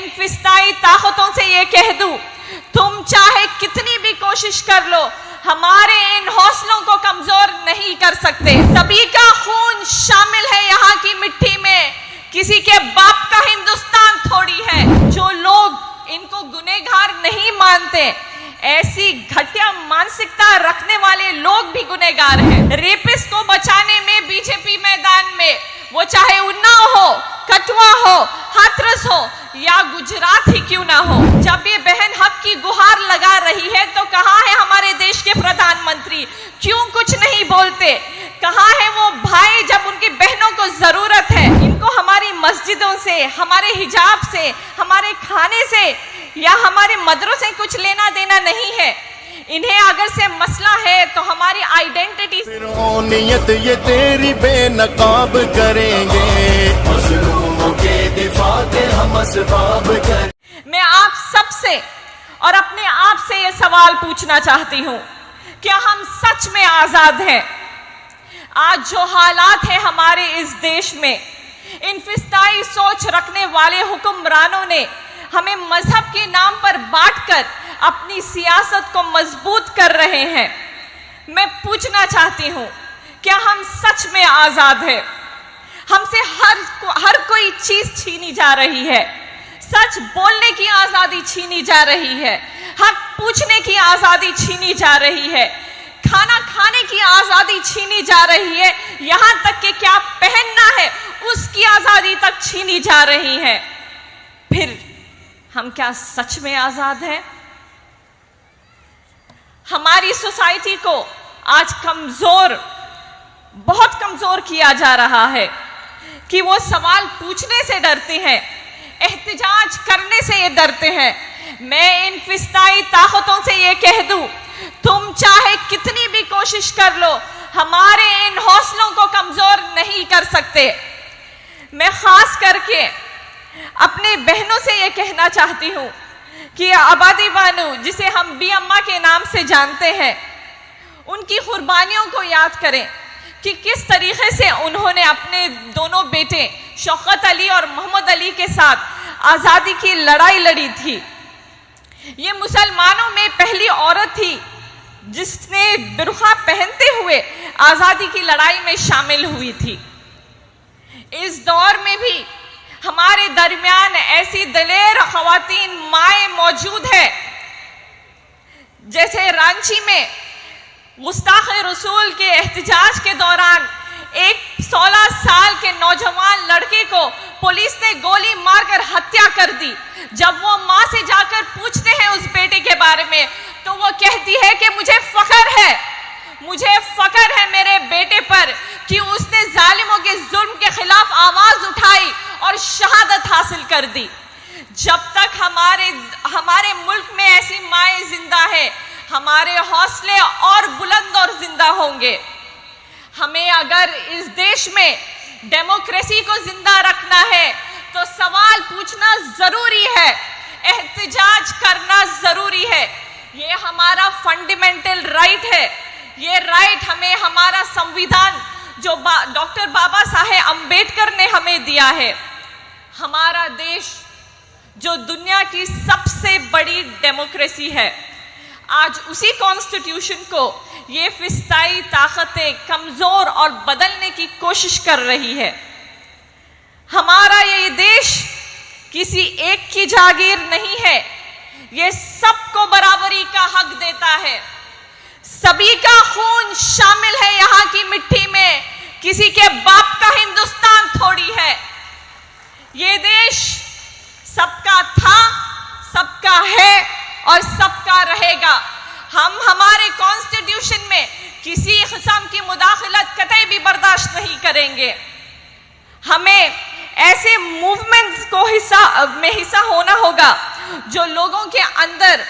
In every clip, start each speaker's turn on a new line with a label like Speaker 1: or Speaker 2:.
Speaker 1: इन फिस्ताई ताकतों से ये कह दूं, तुम चाहे कितनी भी कोशिश कर लो, हमारे इन हौसलों को कमजोर नहीं कर सकते। सभी का खून शामिल है यहाँ की मिट्टी में, किसी के बाप का हिंदुस्तान थोड़ी है। जो लोग इनको गुनहगार नहीं मानते, ऐसी घटिया मानसिकता रखने वाले लोग भी गुनहगार हैं। रेपिस्ट को बचाने में बीजेपी मैदान में, वो चाहे उन्नाव हो, कठुआ हो, हाथरस हो या गुजरात ही क्यों ना हो, जब ये बहन हक की गुहार लगा रही है तो कहाँ है हमारे देश के प्रधानमंत्री? क्यों कुछ नहीं बोलते? कहाँ है वो भाई जब उनकी बहनों को जरूरत है? इनको हमारी मस्जिदों से, हमारे हिजाब से, हमारे खाने से या हमारे मदरसों से कुछ लेना देना नहीं है। इन्हें अगर से मसला है तो हमारी आइडेंटिटी
Speaker 2: नियत ये तेरी बेनकाब करेंगे, मज़लूमों के दिफा के हम असबाब करें।
Speaker 1: मैं आप सबसे और अपने आप से ये सवाल पूछना चाहती हूँ, क्या हम सच में आजाद हैं? आज जो हालात है हमारे इस देश में, इन फिस्ताई सोच रखने वाले हुक्मरानों ने हमें मजहब के नाम पर बांटकर अपनी सियासत को मजबूत कर रहे हैं। मैं पूछना चाहती हूं, क्या हम सच में आजाद हैं? हमसे हर कोई चीज छीनी जा रही है। सच बोलने की आजादी छीनी जा रही है, हक पूछने की आजादी छीनी जा रही है, खाना खाने की आजादी छीनी जा रही है, यहां तक कि क्या पहनना है उसकी आजादी तक छीनी जा रही है। फिर हम क्या सच में आजाद हैं? हमारी सोसाइटी को आज कमजोर, बहुत कमजोर किया जा रहा है कि वो सवाल पूछने से डरते हैं, एहतजाज करने से ये डरते हैं। मैं इन फिस्ताई ताकतों से ये कह दूं, तुम चाहे कितनी भी कोशिश कर लो, हमारे इन हौसलों को कमजोर नहीं कर सकते। मैं खास करके अपने बहनों से ये कहना चाहती हूँ कि आबादी बानू, जिसे हम बी अम्मा के नाम से जानते हैं, उनकी कुर्बानियों को याद करें कि किस तरीके से उन्होंने अपने दोनों बेटे शौकत अली और मोहम्मद अली के साथ आज़ादी की लड़ाई लड़ी थी। ये मुसलमानों में पहली औरत थी जिसने बुर्का पहनते हुए आज़ादी की लड़ाई में शामिल हुई थी। इस दौर में भी हमारे दरमियान ऐसी दलेर ख़वातीन माएँ मौजूद है, जैसे रांची में गुस्ताख रसूल के एहतजाज के दौरान एक 16 साल के नौजवान लड़के को पुलिस ने गोली मारकर हत्या कर दी। जब वो माँ से जाकर पूछते हैं उस बेटे के बारे में, तो वो कहती है कि मुझे फख्र है मेरे बेटे पर कि उसने जालिमों के जुल्म के खिलाफ आवाज उठाई और शहादत हासिल कर दी। जब तक हमारे मुल्क में ऐसी माएँ जिंदा है, हमारे हौसले और बुलंद और जिंदा होंगे। हमें अगर इस देश में डेमोक्रेसी को जिंदा रखना है तो सवाल पूछना जरूरी है, एहतजाज करना जरूरी है। ये हमारा फंडामेंटल राइट है। ये राइट हमें हमारा संविधान जो डॉक्टर बाबा साहेब अंबेडकर ने हमें दिया है। हमारा देश जो दुनिया की सबसे बड़ी डेमोक्रेसी है, आज उसी कॉन्स्टिट्यूशन को ये फिस्ताई ताकतें कमजोर और बदलने की कोशिश कर रही है। हमारा ये देश किसी एक की जागीर नहीं है, ये सबको बराबरी का हक देता है। सभी का खून शामिल है यहाँ की मिट्टी में, किसी के बाप का हिंदुस्तान थोड़ी है। ये देश सबका था, सबका है और सबका रहेगा। हम हमारे कॉन्स्टिट्यूशन में किसी किस्म की मुदाखलत कतई भी बर्दाश्त नहीं करेंगे। हमें ऐसे मूवमेंट्स को हिस्सा होना होगा जो लोगों के अंदर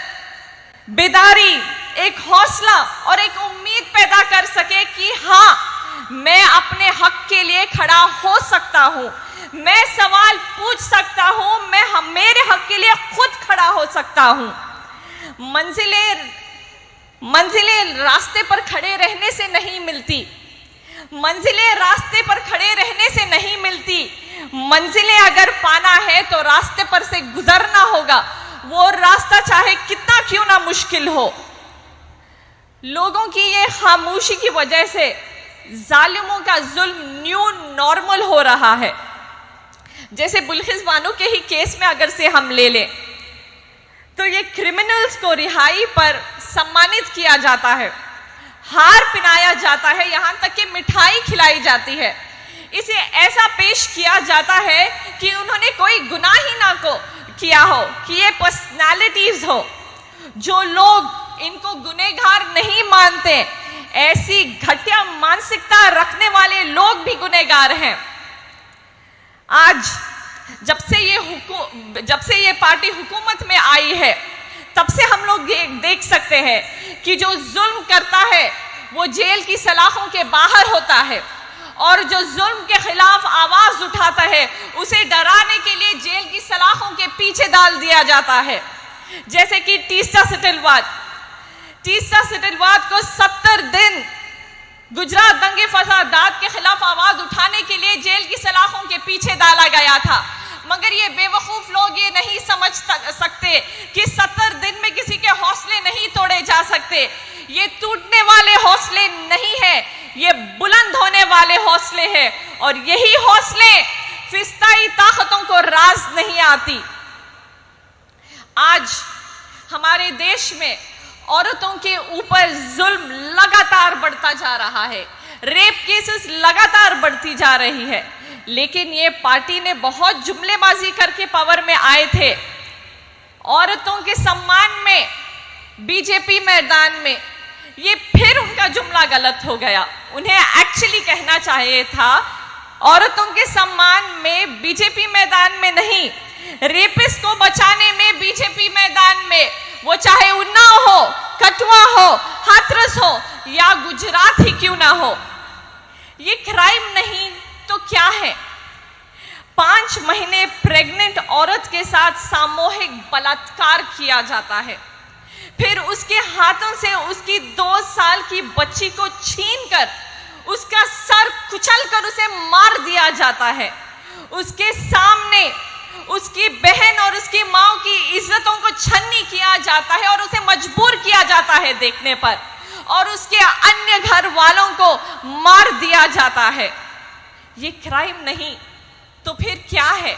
Speaker 1: बेदारी, एक हौसला और एक उम्मीद पैदा कर सके कि हाँ, मैं अपने हक के लिए खड़ा हो सकता हूँ, मैं सवाल पूछ सकता हूँ, मैं मेरे हक के लिए खुद खड़ा हो सकता हूँ। मंजिलें रास्ते पर खड़े रहने से नहीं मिलती, मंजिलें रास्ते पर खड़े रहने से नहीं मिलती, मंजिलें अगर पाना है तो रास्ते पर से गुजरना होगा, वो रास्ता चाहे कितना क्यों ना मुश्किल हो। लोगों की ये खामोशी की वजह से जालिमों का जुल्म न्यू नॉर्मल हो रहा है। जैसे बिल्किस बानो के ही केस में अगर से हम ले लें तो ये क्रिमिनल्स को रिहाई पर सम्मानित किया जाता है, हार पहनाया जाता है, यहां तक कि मिठाई खिलाई जाती है। इसे ऐसा पेश किया जाता है कि उन्होंने कोई गुनाह ही ना किया हो, कि ये पर्सनालिटीज हो। जो लोग इनको गुनहगार नहीं मानते, ऐसी घटिया मानसिकता रखने वाले लोग भी गुनहगार हैं। आज जब से ये पार्टी हुकूमत में आई है, तब से हम लोग देख सकते हैं कि जो जुल्म करता है वो जेल की सलाखों के बाहर होता है, और जो जुल्म के खिलाफ आवाज उठाता है उसे डराने के लिए जेल की सलाखों के पीछे डाल दिया जाता है। जैसे कि तीस्ता सेटलवाद को 70 दिन गुजरात दंगे फसादात के खिलाफ आवाज उठाने के लिए जेल की सलाखों के पीछे डाला गया था। मगर ये बेवकूफ लोग ये नहीं समझ सकते कि 70 दिन में किसी के हौसले नहीं तोड़े जा सकते। ये टूटने वाले हौसले नहीं है, ये बुलंद होने वाले हौसले हैं, और यही हौसले फिस्ताई ताकतों को राज नहीं आती। आज हमारे देश में औरतों के ऊपर जुल्म लगातार बढ़ता जा रहा है, रेप केसेस लगातार बढ़ती जा रही है। लेकिन ये पार्टी ने बहुत जुमलेबाजी करके पावर में आए थे। औरतों के सम्मान में बीजेपी मैदान में, ये फिर उनका जुमला गलत हो गया। उन्हें एक्चुअली कहना चाहिए था औरतों के सम्मान में बीजेपी मैदान में नहीं, रेपिस्ट को बचाने में बीजेपी मैदान में, वो चाहे उन्नाव हो, कठुआ हो, हाथरस हो या गुजरात ही क्यों ना हो। ये क्राइम नहीं तो क्या है? 5 महीने प्रेग्नेंट औरत के साथ सामूहिक बलात्कार किया जाता है, फिर उसके हाथों से उसकी 2 साल की बच्ची को छीनकर उसका सर कुचलकर उसे मार दिया जाता है। उसके सामने उसकी बहन और उसकी माँ की इज्जतों को छन्नी किया जाता है और उसे मजबूर किया जाता है देखने पर, और उसके अन्य घर वालों को मार दिया जाता है। ये क्राइम नहीं तो फिर क्या है?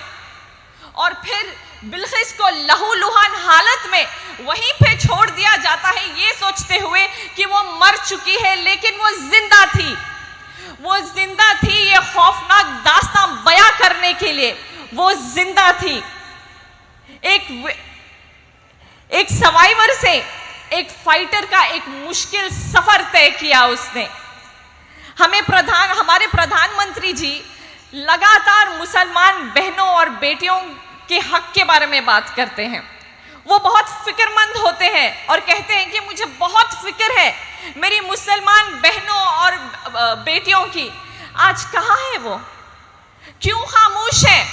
Speaker 1: और फिर बिल्किस को लहूलुहान हालत में वहीं पे छोड़ दिया जाता है, ये सोचते हुए कि वो मर चुकी है, लेकिन वो जिंदा थी। वो जिंदा थी ये खौफनाक दास्तां बयां करने के लिए, वो जिंदा थी। एक सर्वाइवर से एक फाइटर का एक मुश्किल सफर तय किया उसने। हमारे प्रधानमंत्री जी लगातार मुसलमान बहनों और बेटियों के हक के बारे में बात करते हैं। वो बहुत फिक्रमंद होते हैं और कहते हैं कि मुझे बहुत फिक्र है मेरी मुसलमान बहनों और बेटियों की। आज कहाँ है वो? क्यों खामोश है?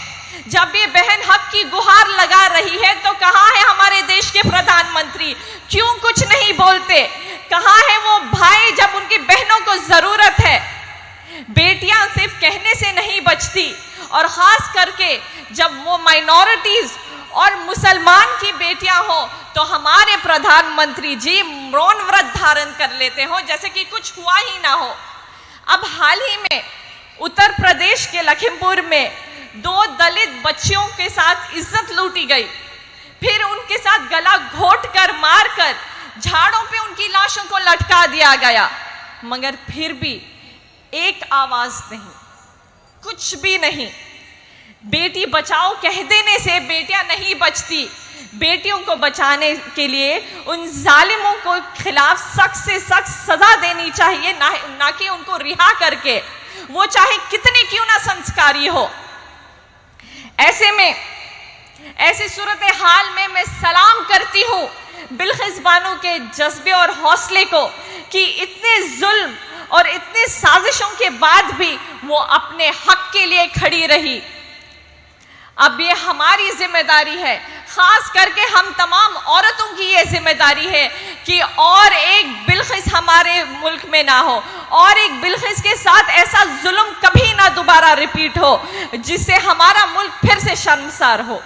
Speaker 1: जब ये बहन हक की गुहार लगा रही है तो कहाँ है हमारे देश के प्रधानमंत्री? क्यों कुछ नहीं बोलते? कहाँ है वो भाई जब उनकी बहनों को जरूरत है? बेटियां सिर्फ कहने से नहीं बचती, और खास करके जब वो माइनॉरिटीज और मुसलमान की बेटियां हो तो हमारे प्रधानमंत्री जी मौन व्रत धारण कर लेते हो जैसे कि कुछ हुआ ही ना हो। अब हाल ही में उत्तर प्रदेश के लखीमपुर में 2 दलित बच्चियों के साथ इज्जत लूटी गई, फिर उनके साथ गला घोट कर मार कर झाड़ों पे उनकी लाशों को लटका दिया गया, मगर फिर भी एक आवाज नहीं, कुछ भी नहीं। बेटी बचाओ कह देने से बेटियां नहीं बचती। बेटियों को बचाने के लिए उन जालिमों को खिलाफ सख्त से सख्त सजा देनी चाहिए, ना कि उनको रिहा करके, वो चाहे कितनी क्यों ना संस्कारी हो। ऐसे में ऐसी सूरत हाल में मैं सलाम करती हूँ बिल्किस बानो के जज्बे और हौसले को कि इतने जुल्म और इतने साजिशों के बाद भी वो अपने हक के लिए खड़ी रही। अब ये हमारी जिम्मेदारी है, खास करके हम तमाम औरतों की ये जिम्मेदारी है कि और एक बिल्किस हमारे मुल्क में ना हो, और एक बिल्किस के साथ ऐसा जुल्म कभी ना दोबारा रिपीट हो जिससे हमारा मुल्क फिर से शर्मसार हो।